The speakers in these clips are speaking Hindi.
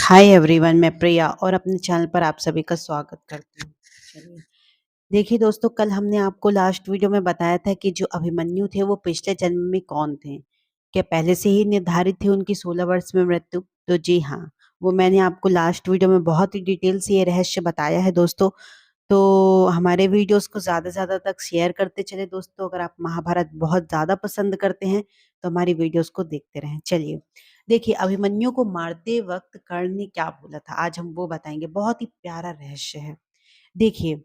हाय एवरीवन, मैं प्रिया और अपने चैनल पर आप सभी का स्वागत करती हूँ। चलिए, देखिए दोस्तों, कल हमने आपको लास्ट वीडियो में बताया था कि जो अभिमन्यु थे वो पिछले जन्म में कौन थे। क्या पहले से ही निर्धारित थी उनकी 16 वर्ष में मृत्यु? तो जी हाँ, वो मैंने आपको लास्ट वीडियो में बहुत ही डिटेल से ये रहस्य बताया है दोस्तों। तो हमारे वीडियोस को ज़्यादा से ज़्यादा तक शेयर करते चले दोस्तों। अगर आप महाभारत बहुत ज़्यादा पसंद करते हैं तो हमारी वीडियोस को देखते रहें। चलिए, देखिए, अभिमन्यु को मारते वक्त कर्ण ने क्या बोला था, आज हम वो बताएंगे। बहुत ही प्यारा रहस्य है। देखिए,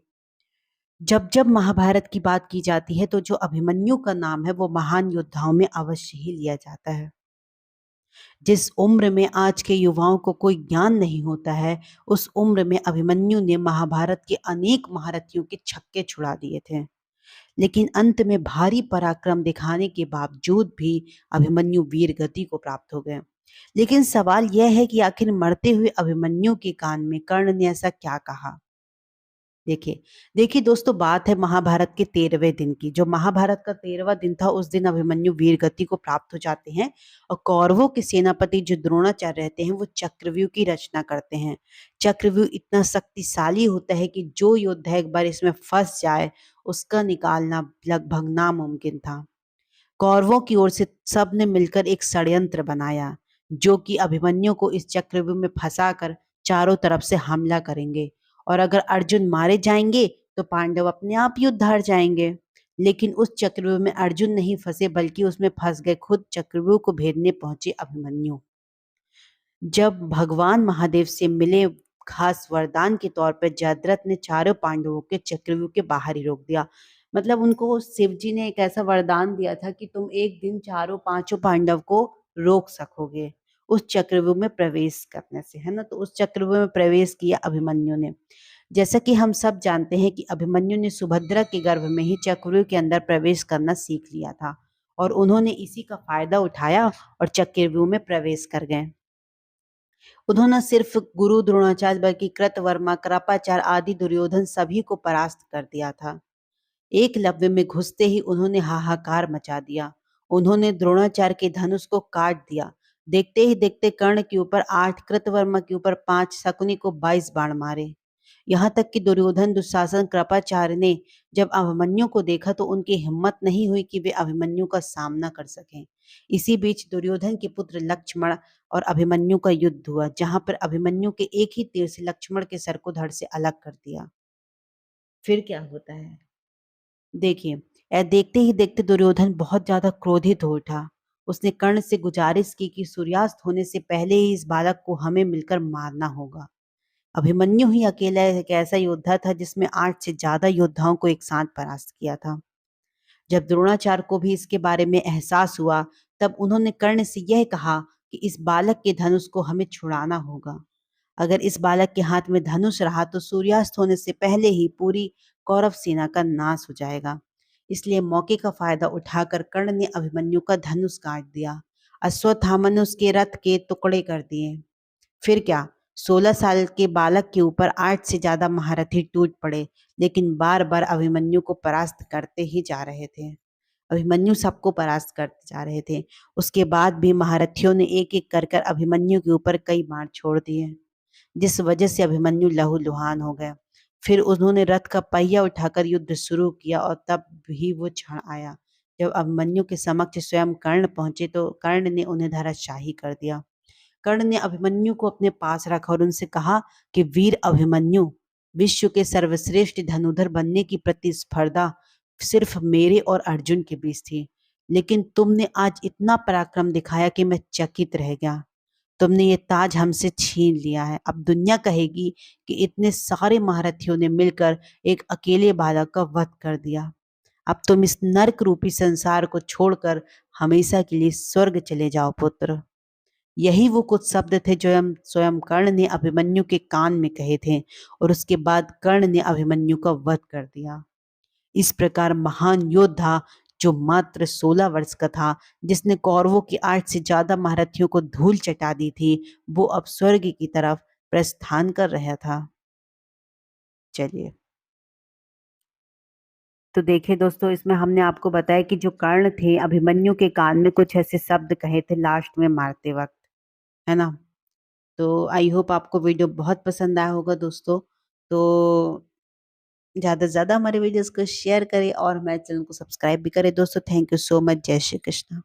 जब जब महाभारत की बात की जाती है तो जो अभिमन्यु का नाम है वो महान योद्धाओं में अवश्य ही लिया जाता है। जिस उम्र में आज के युवाओं को कोई ज्ञान नहीं होता है, उस उम्र में अभिमन्यु ने महाभारत के अनेक महारथियों के छक्के छुड़ा दिए थे। लेकिन अंत में भारी पराक्रम दिखाने के बावजूद भी अभिमन्यु वीर गति को प्राप्त हो गए। लेकिन सवाल यह है कि आखिर मरते हुए अभिमन्यु के कान में कर्ण ने ऐसा क्या कहा। देखिए, देखिए दोस्तों, बात है महाभारत के 13वें दिन की। जो महाभारत का 13वां दिन था, उस दिन अभिमन्यु वीर गति को प्राप्त हो जाते हैं और कौरवों के सेनापति जो द्रोणाचार्य रहते हैं वो चक्रव्यूह की रचना करते हैं। चक्रव्यूह इतना शक्तिशाली होता है कि जो योद्धा एक बार इसमें फंस जाए उसका निकालना लगभग नामुमकिन था। कौरवों की ओर से सबने मिलकर एक षड्यंत्र बनाया, जो कि अभिमन्यु को इस चक्रव्यूह में फंसाकर चारों तरफ से हमला करेंगे और अगर अर्जुन मारे जाएंगे तो पांडव अपने आप युद्ध हार जाएंगे। लेकिन उस चक्रव्यूह में अर्जुन नहीं फंसे, बल्कि उसमें फंस गए खुद चक्रव्यूह को भेदने पहुंचे अभिमन्यु। जब भगवान महादेव से मिले खास वरदान के तौर पर जयद्रथ ने चारों पांडवों के चक्रव्यूह के बाहर ही रोक दिया। मतलब उनको शिव जी ने एक ऐसा वरदान दिया था कि तुम एक दिन चारों पांचों पांडव को रोक सकोगे उस चक्रव्यूह में प्रवेश करने से, है ना। तो उस चक्रव्यूह में प्रवेश किया अभिमन्यु ने। जैसा कि हम सब जानते हैं कि अभिमन्यु ने सुभद्रा के गर्भ में ही चक्रव्यूह के अंदर प्रवेश करना सीख लिया था और उन्होंने इसी का फायदा उठाया और चक्रव्यूह में प्रवेश कर गए। उन्होंने सिर्फ गुरु द्रोणाचार्य बल्कि कृतवर्मा, कृपाचार्य आदि दुर्योधन सभी को परास्त कर दिया था। एकलव्य में घुसते ही उन्होंने हाहाकार मचा दिया। उन्होंने द्रोणाचार्य के धनुष को काट दिया। देखते ही देखते कर्ण के ऊपर 8, कृतवर्मा के ऊपर 5, शकुनी को 22 बाण मारे। यहाँ तक कि दुर्योधन, दुशासन, कृपाचार्य ने जब अभिमन्यु को देखा तो उनकी हिम्मत नहीं हुई कि वे अभिमन्यु का सामना कर सकें। इसी बीच दुर्योधन के पुत्र लक्ष्मण और अभिमन्यु का युद्ध हुआ, जहां पर अभिमन्यु के एक ही तीर से लक्ष्मण के सर को धड़ से अलग कर दिया। फिर क्या होता है, देखिए, देखते ही देखते दुर्योधन बहुत ज्यादा क्रोधित हो उठा। उसने कर्ण से गुजारिश की कि सूर्यास्त होने से पहले ही इस बालक को हमें मिलकर मारना होगा। अभिमन्यु ही अकेला एक ऐसा योद्धा था जिसमें 8 से ज्यादा योद्धाओं को एक साथ परास्त किया था। जब द्रोणाचार्य को भी इसके बारे में एहसास हुआ, तब उन्होंने कर्ण से यह कहा कि इस बालक के धनुष को हमें छुड़ाना होगा। अगर इस बालक के हाथ में धनुष रहा तो सूर्यास्त होने से पहले ही पूरी कौरव सेना का नाश हो जाएगा। इसलिए मौके का फायदा उठाकर कर्ण ने अभिमन्यु का धनुष काट दिया। अश्वत्थामा ने उसके रथ के टुकड़े कर दिए। फिर क्या, 16 साल के बालक के ऊपर 8 से ज्यादा महारथी टूट पड़े, लेकिन बार बार अभिमन्यु को परास्त करते ही जा रहे थे। अभिमन्यु सबको परास्त करते जा रहे थे। उसके बाद भी महारथियों ने एक एक कर कर अभिमन्यु के ऊपर कई बाण छोड़ दिए, जिस वजह से अभिमन्यु लहूलुहान हो गया। फिर उन्होंने रथ का पहिया उठाकर युद्ध शुरू किया और तब भी वो क्षण आया जब अभिमन्यु के समक्ष स्वयं कर्ण पहुंचे तो कर्ण ने उन्हें धराशायी कर दिया। कर्ण ने अभिमन्यु को अपने पास रखा और उनसे कहा कि वीर अभिमन्यु, विश्व के सर्वश्रेष्ठ धनुधर बनने की प्रतिस्पर्धा सिर्फ मेरे और अर्जुन के बीच थी, लेकिन तुमने आज इतना पराक्रम दिखाया कि मैं चकित रह गया। तुमने ये ताज हमसे छीन लिया है। अब दुनिया कहेगी कि इतने सारे महारथियों ने मिलकर एक अकेले बालक का वध कर दिया। अब तुम इस नर्क रूपी संसार को छोड़कर हमेशा के लिए स्वर्ग चले जाओ पुत्र। यही वो कुछ शब्द थे जो स्वयं कर्ण ने अभिमन्यु के कान में कहे थे और उसके बाद कर्ण ने अभिमन्यु का वध कर दिया। इस प्रकार महान योद्धा जो मात्र 16 वर्ष का था, जिसने कौरवों की 8 से ज्यादा महारथियों को धूल चटा दी थी, वो अब स्वर्ग की तरफ प्रस्थान कर रहा था। चलिए, तो देखिए दोस्तों, इसमें हमने आपको बताया कि जो कर्ण थे अभिमन्यु के कान में कुछ ऐसे शब्द कहे थे लास्ट में मारते वक्त, है ना। तो आई होप आपको वीडियो बहुत पसंद आया होगा दोस्तों। तो ज़्यादा से ज़्यादा हमारे वीडियोज़ को शेयर करें और हमारे चैनल को सब्सक्राइब भी करें दोस्तों। Thank you so much. जय श्री कृष्ण।